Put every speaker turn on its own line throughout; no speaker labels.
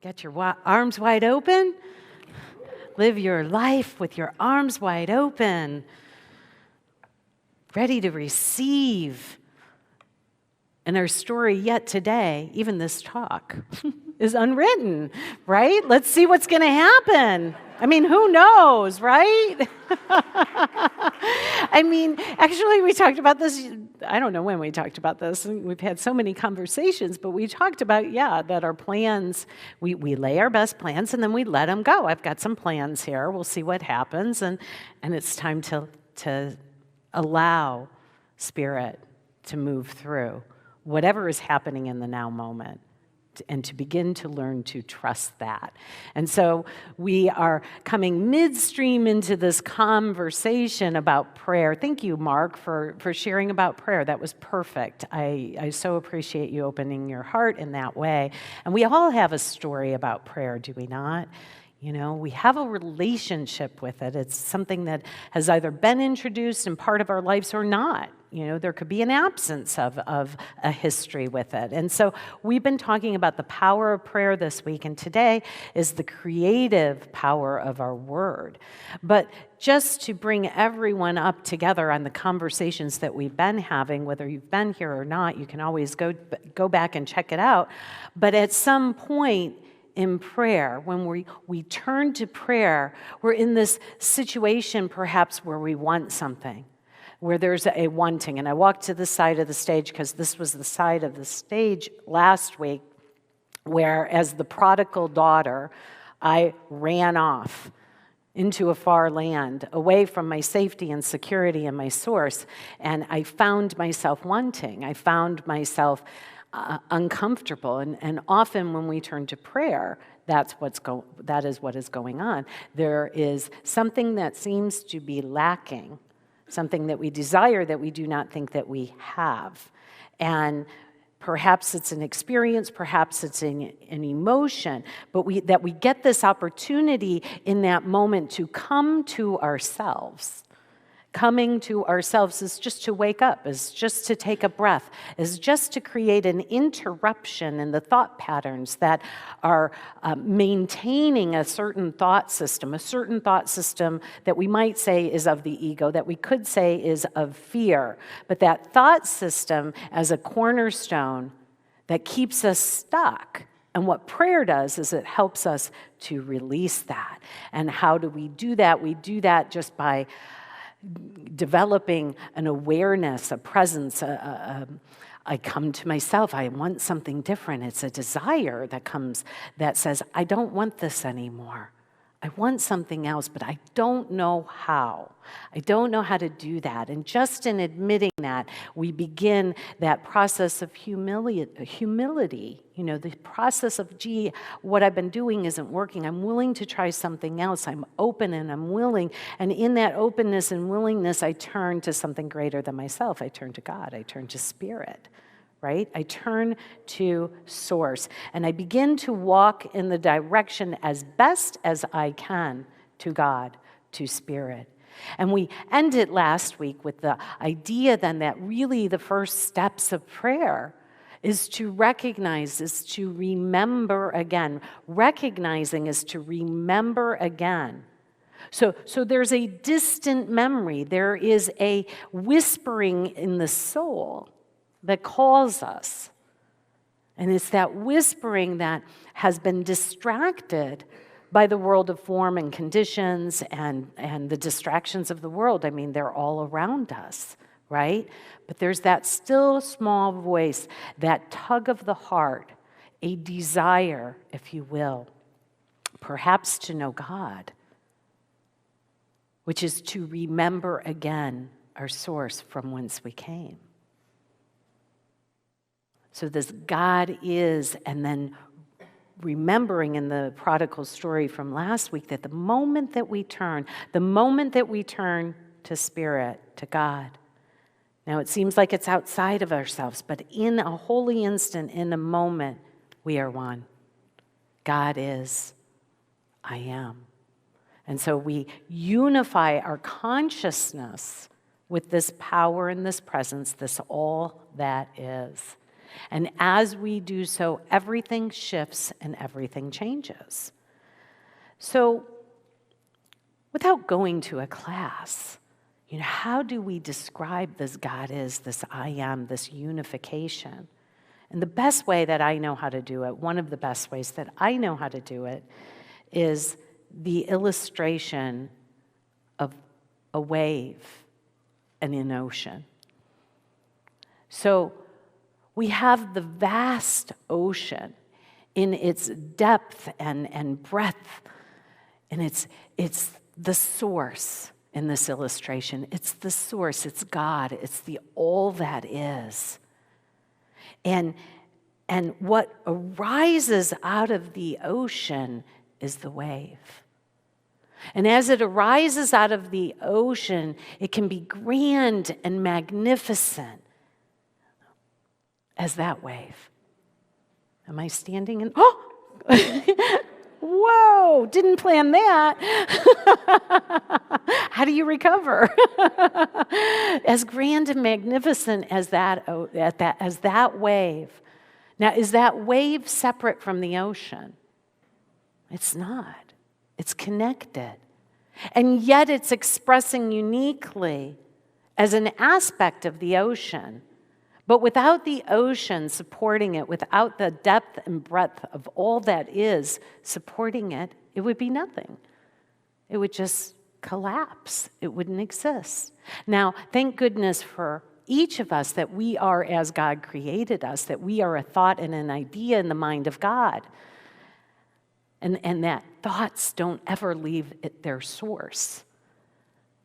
Get your arms wide open. Live your life with your arms wide open. Ready to receive. And our story yet today, even this talk, is unwritten, right? Let's see what's going to happen. I mean, who knows, right? I mean, actually, we talked about this. I don't know when we talked about this. We've had so many conversations, but we talked about, that our plans, we lay our best plans and then we let them go. I've got some plans here. We'll see what happens. And it's time to allow Spirit to move through whatever is happening in the now moment, and to begin to learn to trust that. And so we are coming midstream into this conversation about prayer. Thank you, Mark, for sharing about prayer. That was perfect. I so appreciate you opening your heart in that way. And we all have a story about prayer, do we not? We have a relationship with it. It's something that has either been introduced in part of our lives or not. There could be an absence of a history with it. And so we've been talking about the power of prayer this week, and today is the creative power of our word. But just to bring everyone up together on the conversations that we've been having, whether you've been here or not, you can always go back and check it out. But at some point in prayer, when we turn to prayer, we're in this situation perhaps where we want something, where there's a wanting. And I walked to the side of the stage because this was the side of the stage last week where, as the prodigal daughter, I ran off into a far land, away from my safety and security and my source. And I found myself wanting. I found myself uncomfortable. And often when we turn to prayer, that is what is going on. There is something that seems to be lacking, something that we desire that we do not think that we have. And perhaps it's an experience, perhaps it's an emotion, but that we get this opportunity in that moment to come to ourselves. Coming to ourselves is just to wake up, is just to take a breath, is just to create an interruption in the thought patterns that are maintaining a certain thought system that we might say is of the ego, that we could say is of fear. But that thought system as a cornerstone that keeps us stuck. And what prayer does is it helps us to release that. And how do we do that? We do that just by developing an awareness, a presence. I come to myself. I want something different. It's a desire that comes that says, I don't want this anymore. I want something else, but I don't know how. I don't know how to do that. And just in admitting that, we begin that process of humility. The process of, what I've been doing isn't working. I'm willing to try something else. I'm open and I'm willing. And in that openness and willingness, I turn to something greater than myself. I turn to God. I turn to Spirit. Right? I turn to Source, and I begin to walk in the direction as best as I can to God, to Spirit. And we ended last week with the idea then that really the first steps of prayer is to recognize, is to remember again. Recognizing is to remember again. So there's a distant memory. There is a whispering in the soul that calls us. And it's that whispering that has been distracted by the world of form and conditions and the distractions of the world. I mean, they're all around us, right? But there's that still small voice, that tug of the heart, a desire, if you will, perhaps to know God, which is to remember again our source from whence we came. So this God is, and then remembering in the prodigal story from last week that the moment that we turn to Spirit, to God, now it seems like it's outside of ourselves, but in a holy instant, in a moment, we are one. God is, I am. And so we unify our consciousness with this power and this presence, this all that is. And as we do so, everything shifts and everything changes. So, without going to a class, how do we describe this God is, this I am, this unification? And the best way that I know how to do it, one of the best ways that I know how to do it, is the illustration of a wave and an ocean. So we have the vast ocean in its depth and breadth, and it's the source in this illustration. It's the source, it's God, it's the all that is. And what arises out of the ocean is the wave. And as it arises out of the ocean, it can be grand and magnificent as that wave. Am I standing in? Oh! Whoa, didn't plan that. How do you recover? As grand and magnificent as that wave. Now, is that wave separate from the ocean? It's not. It's connected. And yet it's expressing uniquely as an aspect of the ocean. But without the ocean supporting it, without the depth and breadth of all that is supporting it, it would be nothing. It would just collapse. It wouldn't exist. Now, thank goodness for each of us that we are as God created us, that we are a thought and an idea in the mind of God. And that thoughts don't ever leave their source.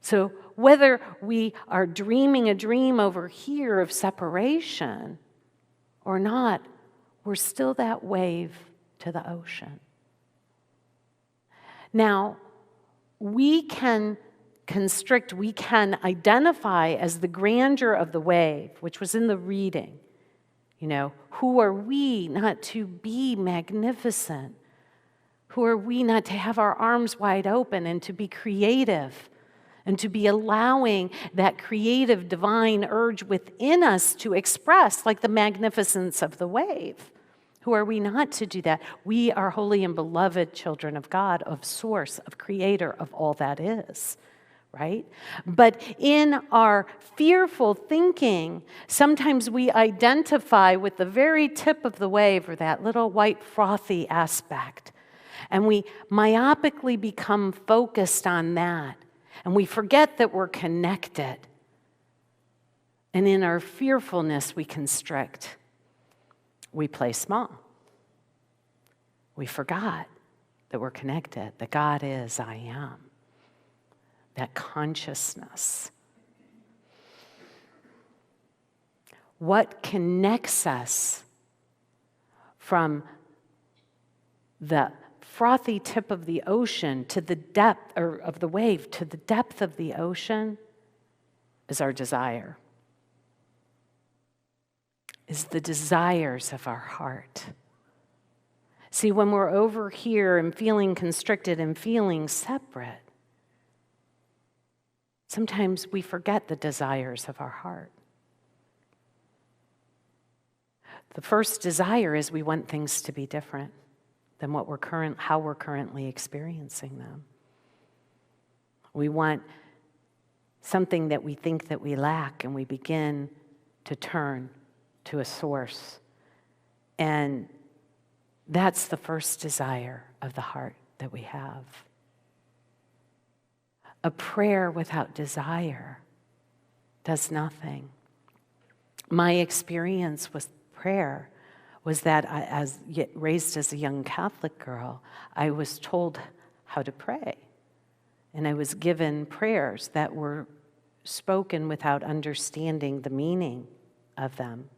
So whether we are dreaming a dream over here of separation or not, we're still that wave to the ocean. Now, we can constrict, we can identify as the grandeur of the wave, which was in the reading. Who are we not to be magnificent? Who are we not to have our arms wide open and to be creative? And to be allowing that creative divine urge within us to express like the magnificence of the wave. Who are we not to do that? We are holy and beloved children of God, of source, of creator, of all that is, right? But in our fearful thinking, sometimes we identify with the very tip of the wave or that little white frothy aspect. And we myopically become focused on that. And we forget that we're connected. And in our fearfulness, we constrict. We play small. We forgot that we're connected, that God is, I am. That consciousness. What connects us from the frothy tip of the ocean to the depth, or of the wave to the depth of the ocean, is our desire. Is the desires of our heart. See, when we're over here and feeling constricted and feeling separate, sometimes we forget the desires of our heart. The first desire is we want things to be different than how we're currently experiencing them. We want something that we think that we lack, and we begin to turn to a source. And that's the first desire of the heart that we have. A prayer without desire does nothing. My experience with prayer was that raised as a young Catholic girl, I was told how to pray. And I was given prayers that were spoken without understanding the meaning of them.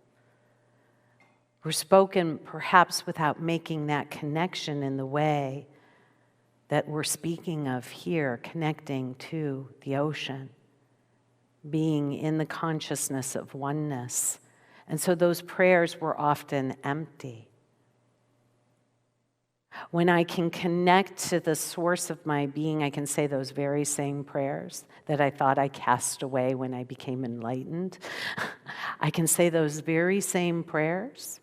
Were spoken perhaps without making that connection in the way that we're speaking of here, connecting to the ocean, being in the consciousness of oneness. And so those prayers were often empty. When I can connect to the source of my being, I can say those very same prayers that I thought I cast away when I became enlightened. I can say those very same prayers,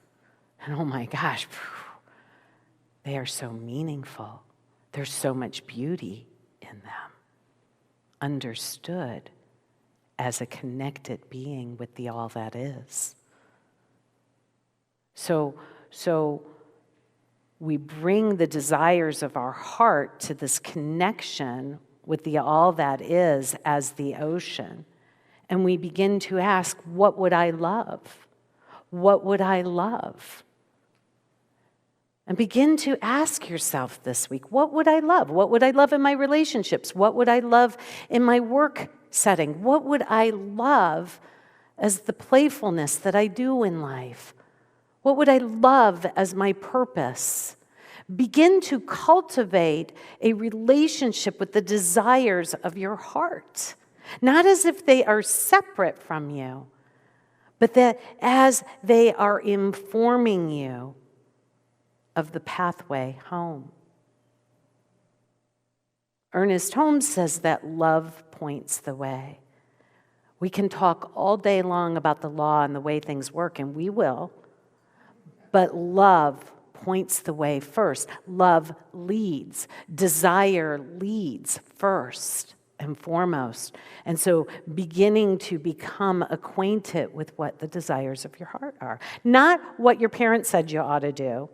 and oh my gosh, they are so meaningful. There's so much beauty in them, understood as a connected being with the all that is. So we bring the desires of our heart to this connection with the all that is as the ocean. And we begin to ask, what would I love? What would I love? And begin to ask yourself this week, what would I love? What would I love in my relationships? What would I love in my work setting? What would I love as the playfulness that I do in life? What would I love as my purpose? Begin to cultivate a relationship with the desires of your heart, not as if they are separate from you, but that as they are informing you of the pathway home. Ernest Holmes says that love points the way. We can talk all day long about the law and the way things work, and we will. But love points the way first. Love leads. Desire leads first and foremost. And so beginning to become acquainted with what the desires of your heart are. Not what your parents said you ought to do.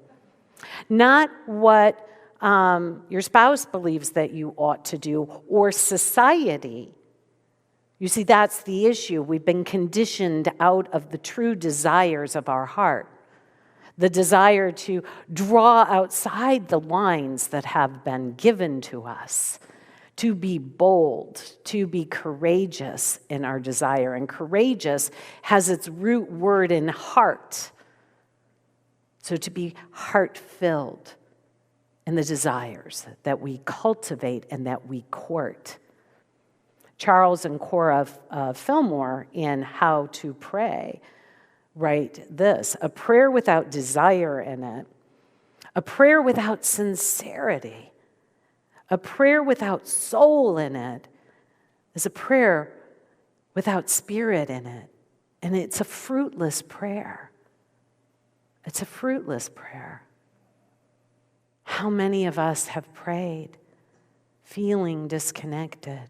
Not what your spouse believes that you ought to do, or society. You see, that's the issue. We've been conditioned out of the true desires of our heart. The desire to draw outside the lines that have been given to us, to be bold, to be courageous in our desire. And courageous has its root word in heart. So to be heart-filled in the desires that we cultivate and that we court. Charles and Cora Fillmore in How to Pray write this: a prayer without desire in it, a prayer without sincerity, a prayer without soul in it is a prayer without spirit in it. And it's a fruitless prayer. It's a fruitless prayer. How many of us have prayed feeling disconnected,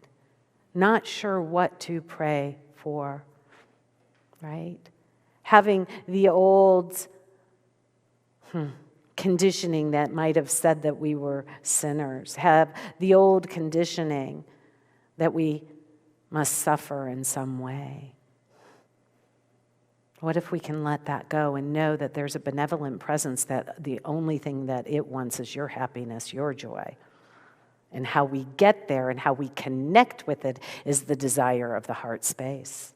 not sure what to pray for, right? Having the old conditioning that might have said that we were sinners. Have the old conditioning that we must suffer in some way. What if we can let that go and know that there's a benevolent presence that the only thing that it wants is your happiness, your joy? And how we get there and how we connect with it is the desire of the heart space.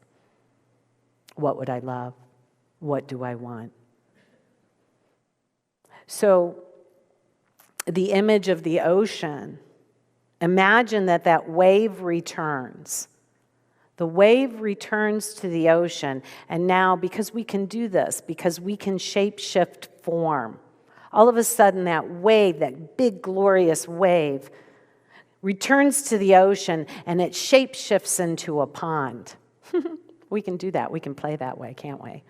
What would I love? What do I want? So, the image of the ocean, imagine that wave returns. The wave returns to the ocean, and now, because we can do this, because we can shape-shift form, all of a sudden that wave, that big, glorious wave, returns to the ocean, and it shape-shifts into a pond. We can do that. We can play that way, can't we?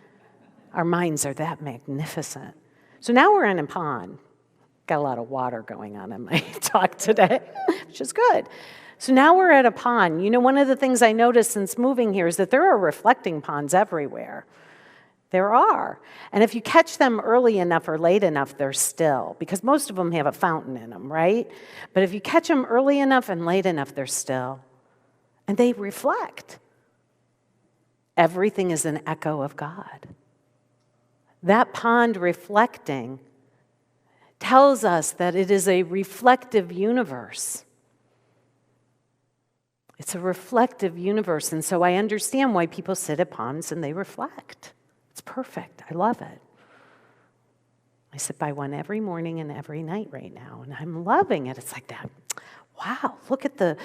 Our minds are that magnificent. So now we're in a pond. Got a lot of water going on in my talk today, which is good. So now we're at a pond. You know, one of the things I noticed since moving here is that there are reflecting ponds everywhere. There are. And if you catch them early enough or late enough, they're still, because most of them have a fountain in them, right? But if you catch them early enough and late enough, they're still. And they reflect. Everything is an echo of God. That pond reflecting tells us that it is a reflective universe. It's a reflective universe, and so I understand why people sit at ponds and they reflect. It's perfect. I love it. I sit by one every morning and every night right now, and I'm loving it. It's like that. Wow, look at the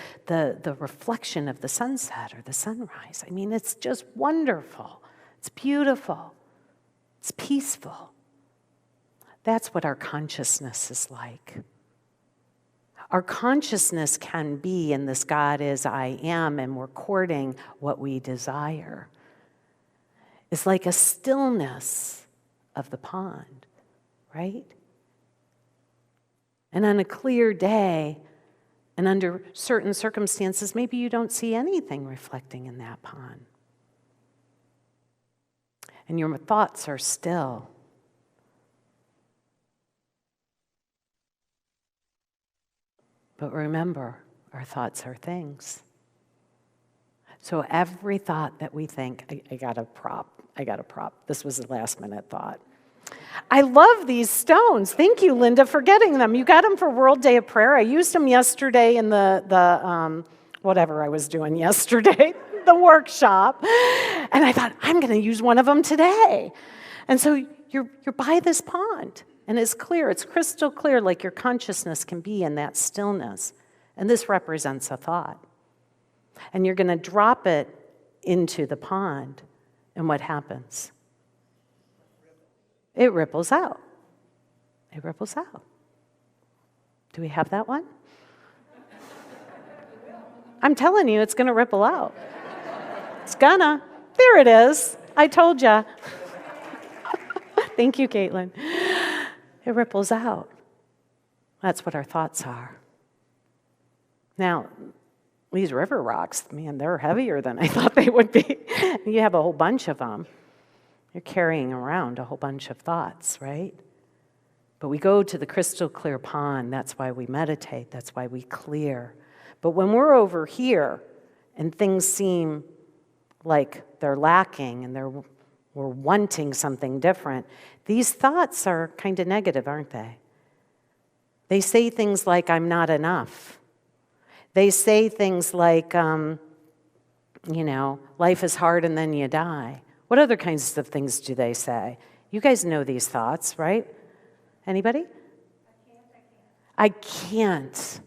reflection of the sunset or the sunrise. I mean, it's just wonderful. It's beautiful. It's peaceful. That's what our consciousness is like. Our consciousness can be in this God is, I am, and we're courting what we desire. It's like a stillness of the pond, right? And on a clear day, and under certain circumstances, maybe you don't see anything reflecting in that pond. And your thoughts are still. But remember, our thoughts are things. So every thought that we think, I got a prop. This was a last minute thought. I love these stones. Thank you, Linda, for getting them. You got them for World Day of Prayer. I used them yesterday in the whatever I was doing yesterday, the workshop. And I thought, I'm going to use one of them today. And so you're by this pond. And it's clear, it's crystal clear, like your consciousness can be in that stillness. And this represents a thought. And you're going to drop it into the pond. And what happens? It ripples out. It ripples out. Do we have that one? I'm telling you, it's going to ripple out. It's gonna. There it is. I told you. Thank you, Caitlin. It ripples out. That's what our thoughts are. Now, these river rocks, man, they're heavier than I thought they would be. You have a whole bunch of them. You're carrying around a whole bunch of thoughts, right? But we go to the crystal clear pond. That's why we meditate. That's why we clear. But when we're over here and things seem like they're lacking and we're wanting something different, these thoughts are kind of negative, aren't they? They say things like, I'm not enough. They say things like, life is hard and then you die. What other kinds of things do they say? You guys know these thoughts, right? Anybody? I can't.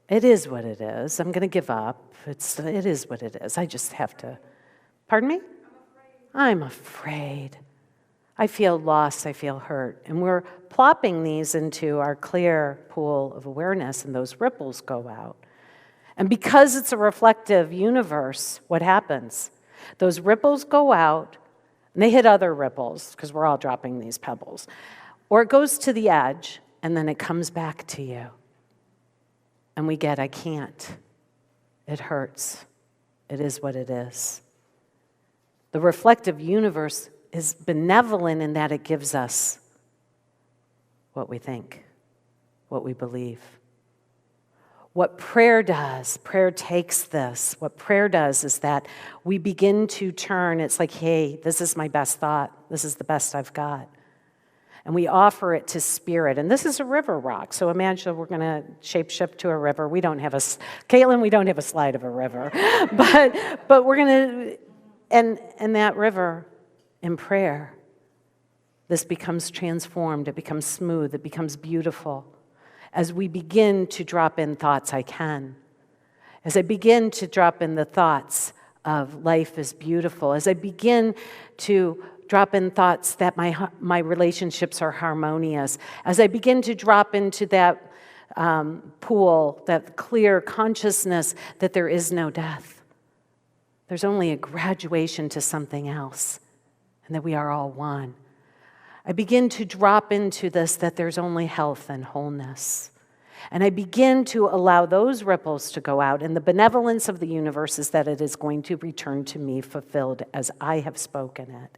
It is what it is. I'm going to give up. It is what it is. I just have to. Pardon me? I'm afraid. I feel lost. I feel hurt. And we're plopping these into our clear pool of awareness, and those ripples go out. And because it's a reflective universe, what happens? Those ripples go out, and they hit other ripples, because we're all dropping these pebbles. Or it goes to the edge, and then it comes back to you. And we get, I can't. It hurts. It is what it is. The reflective universe is benevolent in that it gives us what we think, what we believe. What prayer does, prayer takes this. What prayer does is that we begin to turn. It's like, hey, this is my best thought. This is the best I've got. And we offer it to spirit. And this is a river rock. So imagine we're going to shapeshift to a river. We don't have Caitlin, we don't have a slide of a river. but we're going to, and that river in prayer, this becomes transformed. It becomes smooth. It becomes beautiful. As we begin to drop in thoughts, I can. As I begin to drop in the thoughts of life is beautiful. As I begin to drop in thoughts that my relationships are harmonious. As I begin to drop into that pool, that clear consciousness that there is no death. There's only a graduation to something else, and that we are all one. I begin to drop into this that there's only health and wholeness. And I begin to allow those ripples to go out, and the benevolence of the universe is that it is going to return to me fulfilled as I have spoken it.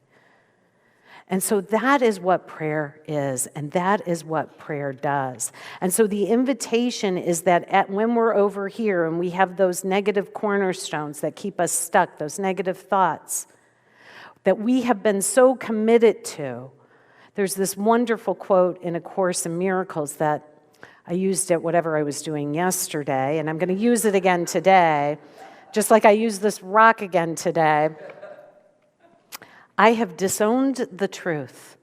And so that is what prayer is, and that is what prayer does. And so the invitation is that when we're over here and we have those negative cornerstones that keep us stuck, those negative thoughts that we have been so committed to. There's this wonderful quote in A Course in Miracles that I used at whatever I was doing yesterday, and I'm going to use it again today, just like I used this rock again today. I have disowned the truth.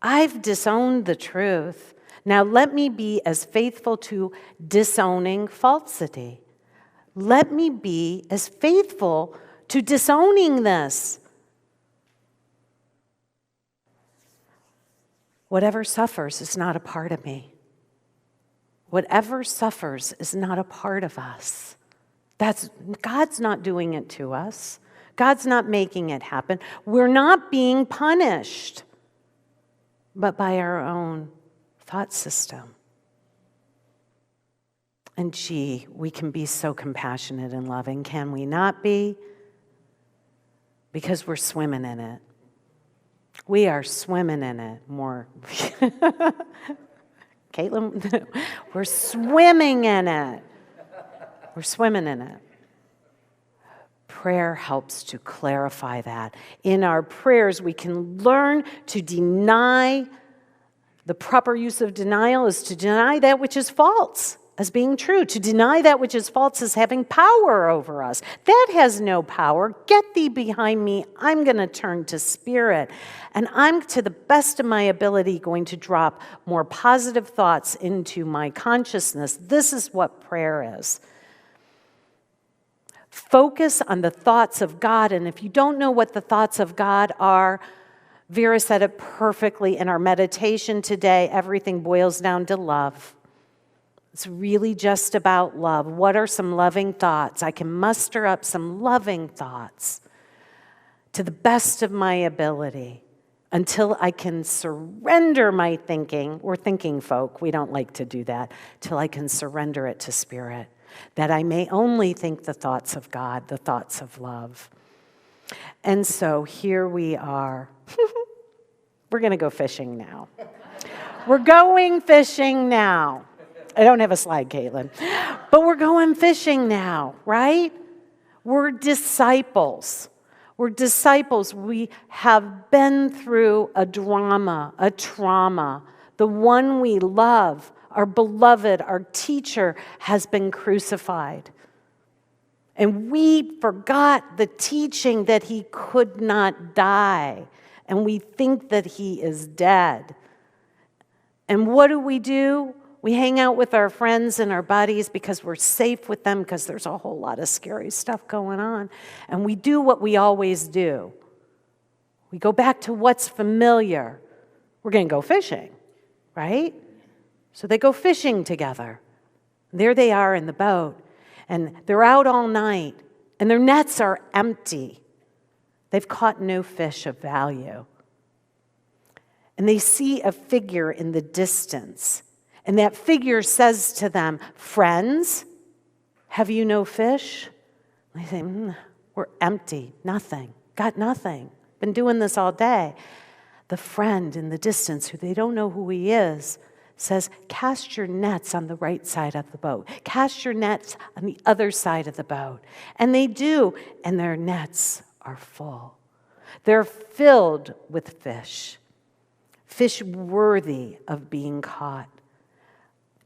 I've disowned the truth. Now let me be as faithful to disowning falsity. Let me be as faithful to disowning this. Whatever suffers is not a part of me. Whatever suffers is not a part of us. God's not doing it to us. God's not making it happen. We're not being punished, but by our own thought system. And gee, we can be so compassionate and loving, can we not be? Because we're swimming in it. We are swimming in it more. Caitlin, we're swimming in it. We're swimming in it. Prayer helps to clarify that. In our prayers, we can learn to deny. The proper use of denial is to deny that which is false as being true. To deny that which is false is having power over us. That has no power. Get thee behind me. I'm going to turn to spirit. And I'm, to the best of my ability, going to drop more positive thoughts into my consciousness. This is what prayer is. Focus on the thoughts of God. And if you don't know what the thoughts of God are, Vera said it perfectly in our meditation today. Everything boils down to love. It's really just about love. What are some loving thoughts? I can muster up some loving thoughts to the best of my ability until I can surrender my thinking. We're thinking folk. We don't like to do that. Till I can surrender it to spirit. That I may only think the thoughts of God, the thoughts of love. And so here we are. We're going to go fishing now. We're going fishing now. I don't have a slide, Caitlin. But we're going fishing now, right? We're disciples. We're disciples. We have been through a drama, a trauma. The one we love, our beloved, our teacher, has been crucified. And we forgot the teaching that he could not die. And we think that he is dead. And what do? We hang out with our friends and our buddies because we're safe with them because there's a whole lot of scary stuff going on. And we do what we always do. We go back to what's familiar. We're going to go fishing, right? So they go fishing together. There they are in the boat. And they're out all night. And their nets are empty. They've caught no fish of value. And they see a figure in the distance. And that figure says to them, "Friends, have you no fish?" And they say, "We're empty, nothing, got nothing. Been doing this all day." The friend in the distance, who they don't know who he is, says, "Cast your nets on the right side of the boat. Cast your nets on the other side of the boat." And they do, and their nets are full. They're filled with fish, fish worthy of being caught.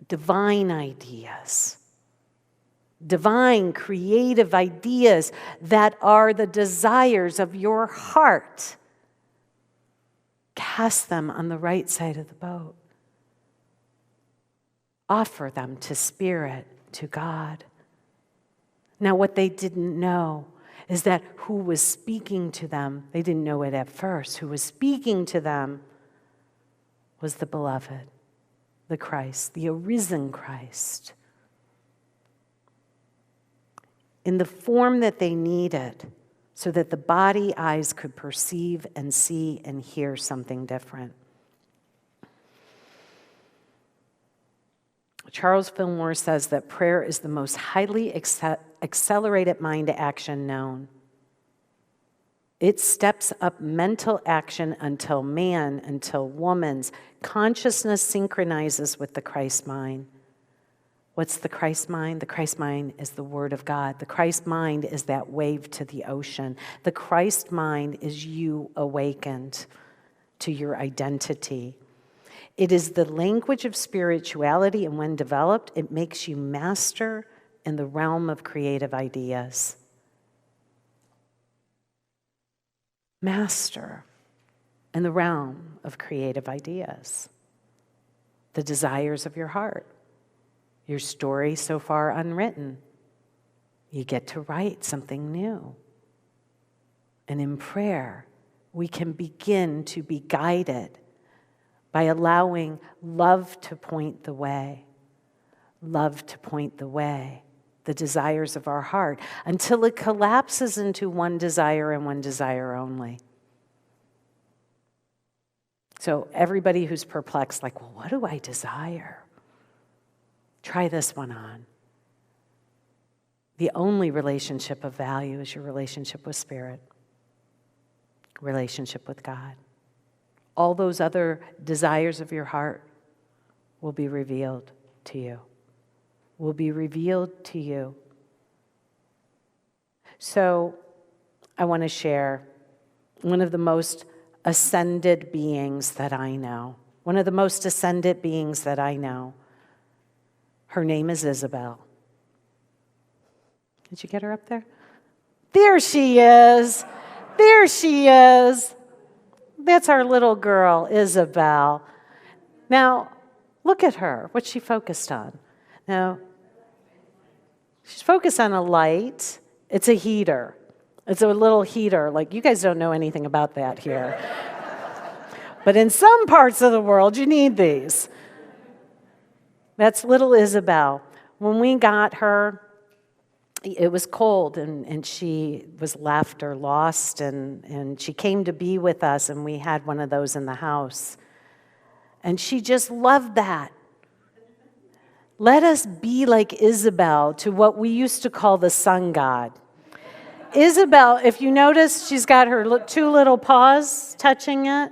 Divine ideas, divine creative ideas that are the desires of your heart. Cast them on the right side of the boat. Offer them to Spirit, to God. Now, what they didn't know is that who was speaking to them, they didn't know it at first, who was speaking to them was the beloved. The Christ, the arisen Christ, in the form that they needed so that the body eyes could perceive and see and hear something different. Charles Fillmore says that prayer is the most highly accelerated mind action known. It steps up mental action until woman's consciousness synchronizes with the Christ mind. What's the Christ mind? The Christ mind is the Word of God. The Christ mind is that wave to the ocean. The Christ mind is you awakened to your identity. It is the language of spirituality, and when developed, it makes you master in the realm of creative ideas. Master in the realm of creative ideas, the desires of your heart, your story so far unwritten. You get to write something new. And in prayer, we can begin to be guided by allowing love to point the way. Love to point the way, the desires of our heart, until it collapses into one desire and one desire only. So everybody who's perplexed, like, well, what do I desire? Try this one on. The only relationship of value is your relationship with Spirit, relationship with God. All those other desires of your heart will be revealed to you. Will be revealed to you. So I want to share one of the most ascended beings that I know. One of the most ascended beings that I know. Her name is Isabel. Did you get her up there? There she is. There she is. That's our little girl, Isabel. Now, look at her. What's she focused on? Now, she's focused on a light. It's a heater. It's a little heater. Like, you guys don't know anything about that here. But in some parts of the world, you need these. That's little Isabel. When we got her, it was cold, and she was left or lost, and she came to be with us, and we had one of those in the house. And she just loved that. Let us be like Isabel to what we used to call the sun god. Isabel, if you notice, she's got her two little paws touching it.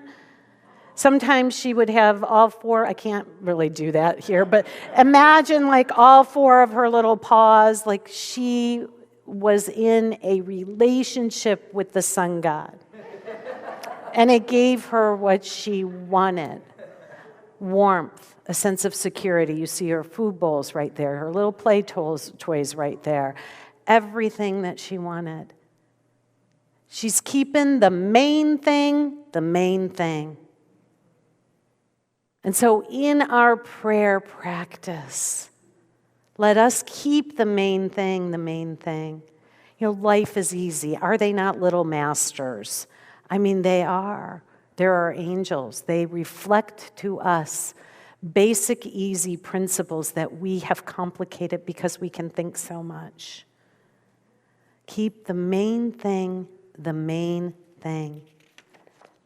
Sometimes she would have all four. I can't really do that here, but imagine like all four of her little paws, like she was in a relationship with the sun god. And it gave her what she wanted. Warmth, a sense of security. You see her food bowls right there, her little play toys right there. Everything that she wanted. She's keeping the main thing the main thing. And so in our prayer practice, let us keep the main thing the main thing. You know, life is easy. Are they not little masters? I mean, they are. There are angels. They reflect to us basic, easy principles that we have complicated because we can think so much. Keep the main thing the main thing.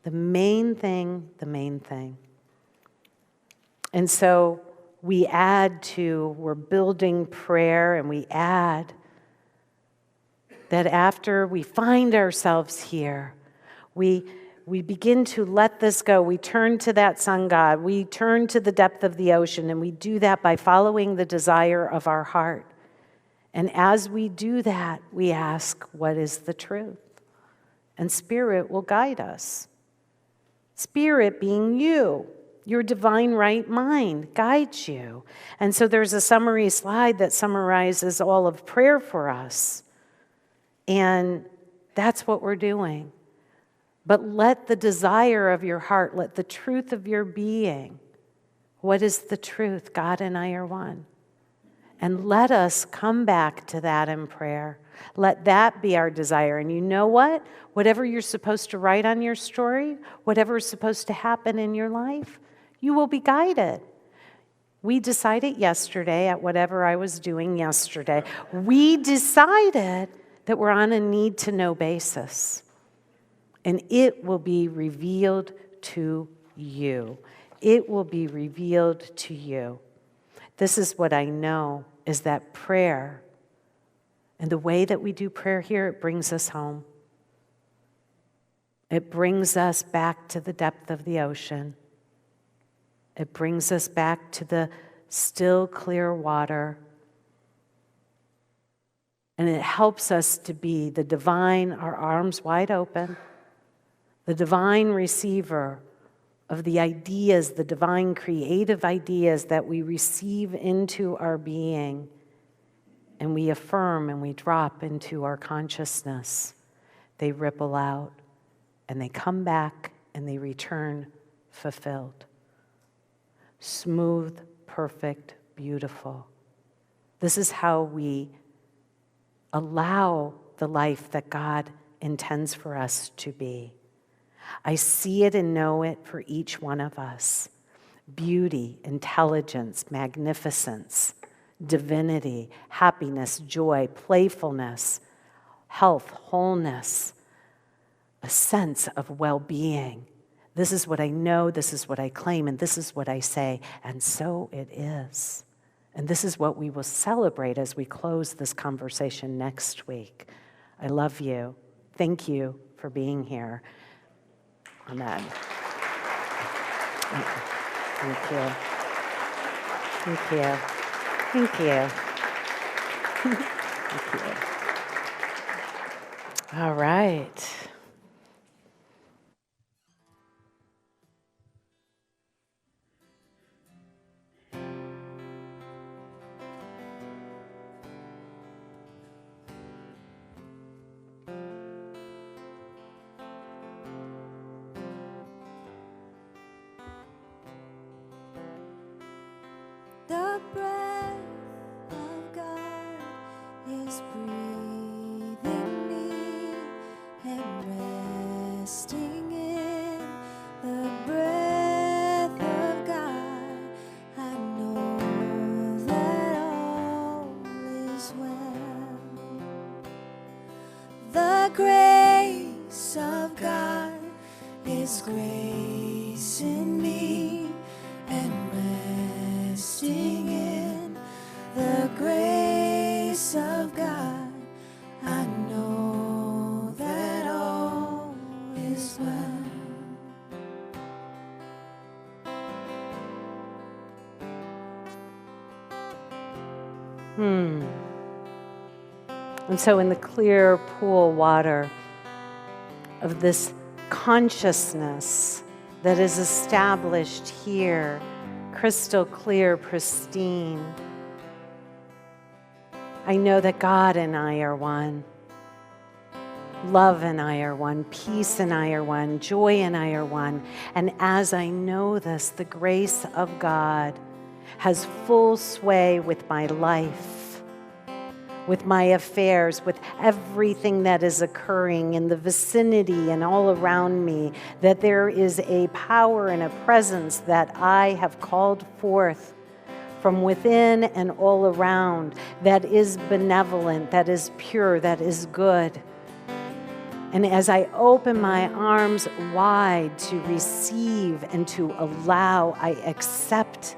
The main thing the main thing. And so we're building prayer, and we add that after we find ourselves here, we begin to let this go. We turn to that sun god. We turn to the depth of the ocean, and we do that by following the desire of our heart. And as we do that, we ask, what is the truth? And Spirit will guide us. Spirit being you. Your divine right mind guides you. And so there's a summary slide that summarizes all of prayer for us. And that's what we're doing. But let the desire of your heart, let the truth of your being, what is the truth? God and I are one. And let us come back to that in prayer. Let that be our desire. And you know what? Whatever you're supposed to write on your story, whatever is supposed to happen in your life, you will be guided. We decided yesterday, at whatever I was doing yesterday, we decided that we're on a need-to-know basis. And it will be revealed to you. It will be revealed to you. This is what I know, is that prayer, and the way that we do prayer here, it brings us home. It brings us back to the depth of the ocean. It brings us back to the still, clear water. And it helps us to be the divine, our arms wide open, the divine receiver of the ideas, the divine creative ideas that we receive into our being, and we affirm and we drop into our consciousness. They ripple out, and they come back, and they return fulfilled. Smooth, perfect, beautiful. This is how we allow the life that God intends for us to be. I see it and know it for each one of us. beauty, intelligence, magnificence, divinity, happiness, joy, playfulness, health, wholeness, a sense of well-being. This is what I know, this is what I claim, and this is what I say, and so it is. And this is what we will celebrate as we close this conversation next week. I love you. Thank you for being here. Amen. Thank you. Thank you. Thank you. Thank you. All right.
The breath of God is breathing me and resting in the breath of God. I know that all is well. The grace of God is gracing me and resting in the grace of God. I know that all is well.
And so in the clear pool water of this consciousness that is established here, crystal clear, pristine, I know that God and I are one. Love and I are one. Peace and I are one. Joy and I are one. And as I know this, the grace of God has full sway with my life, with my affairs, with everything that is occurring in the vicinity and all around me, that there is a power and a presence that I have called forth from within and all around, that is benevolent, that is pure, that is good. And as I open my arms wide to receive and to allow, I accept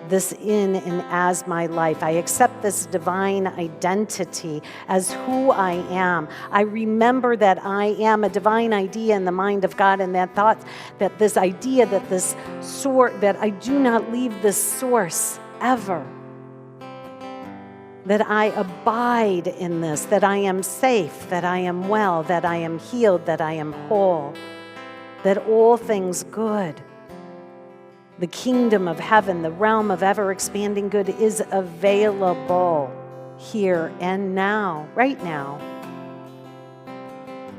this in and as my life. I accept this divine identity as who I am. I remember that I am a divine idea in the mind of God, and that thought, that this idea, that this source, that I do not leave this source ever. That I abide in this, that I am safe, that I am well, that I am healed, that I am whole, that all things good, the kingdom of heaven, the realm of ever-expanding good is available here and now, right now.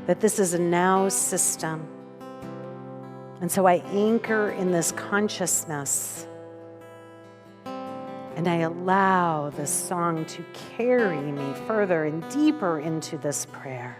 That this is a now system. And so I anchor in this consciousness, and I allow this song to carry me further and deeper into this prayer.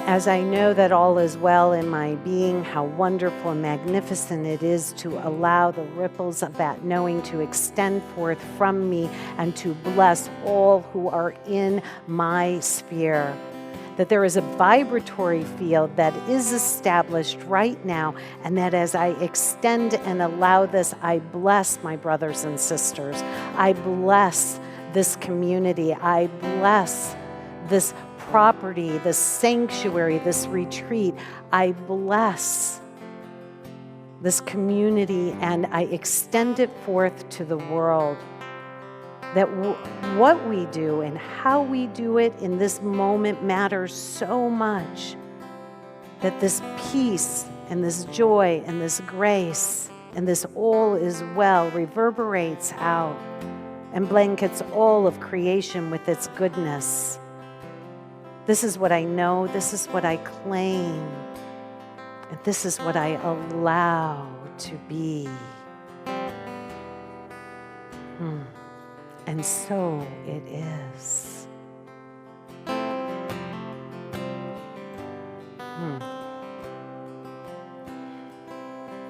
As I know that all is well in my being, how wonderful and magnificent it is to allow the ripples of that knowing to extend forth from me and to bless all who are in my sphere. That there is a vibratory field that is established right now, and that as I extend and allow this, I bless my brothers and sisters. I bless this community. I bless this property, this sanctuary, this retreat. I bless this community and I extend it forth to the world. That what we do and how we do it in this moment matters so much. That this peace and this joy and this grace and this all is well reverberates out and blankets all of creation with its goodness. This is what I know, this is what I claim, and this is what I allow to be. And so it is.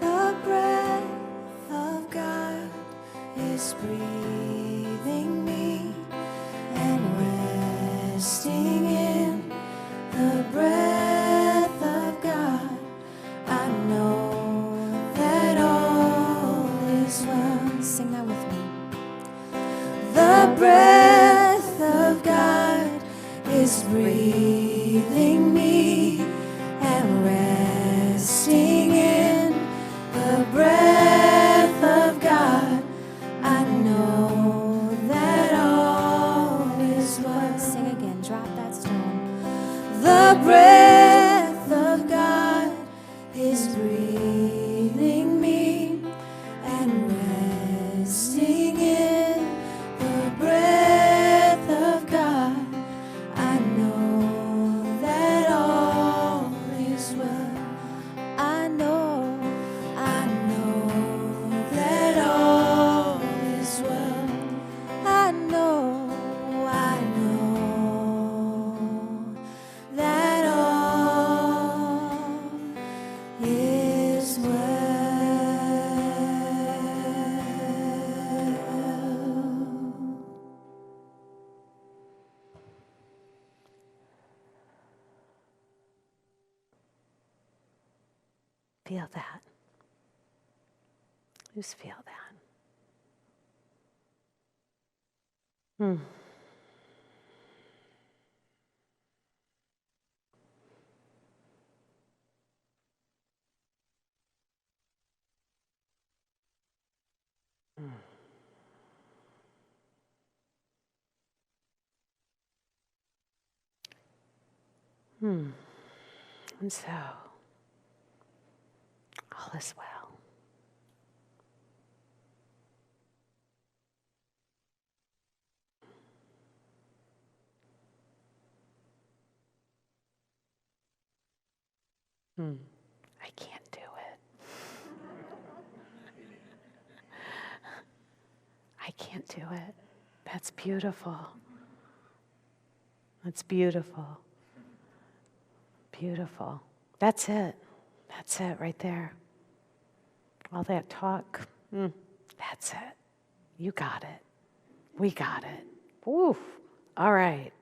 The breath of God is breathing me and resting in the breath of God. I know that all is well. Sing that with me. The breath of God is breathing me and resting in the breath of God. I know that all is well. Sing again, drop that stone. The breath of God is breathing me and resting in the breath of God. I know that all is well. I know that all is well. I know that all is well.
Feel that. Just feel that. And so, all is well. I can't do it. I can't do it. That's beautiful. That's beautiful. Beautiful. That's it. That's it right there. All that talk. That's it. You got it. We got it. Woof. All right.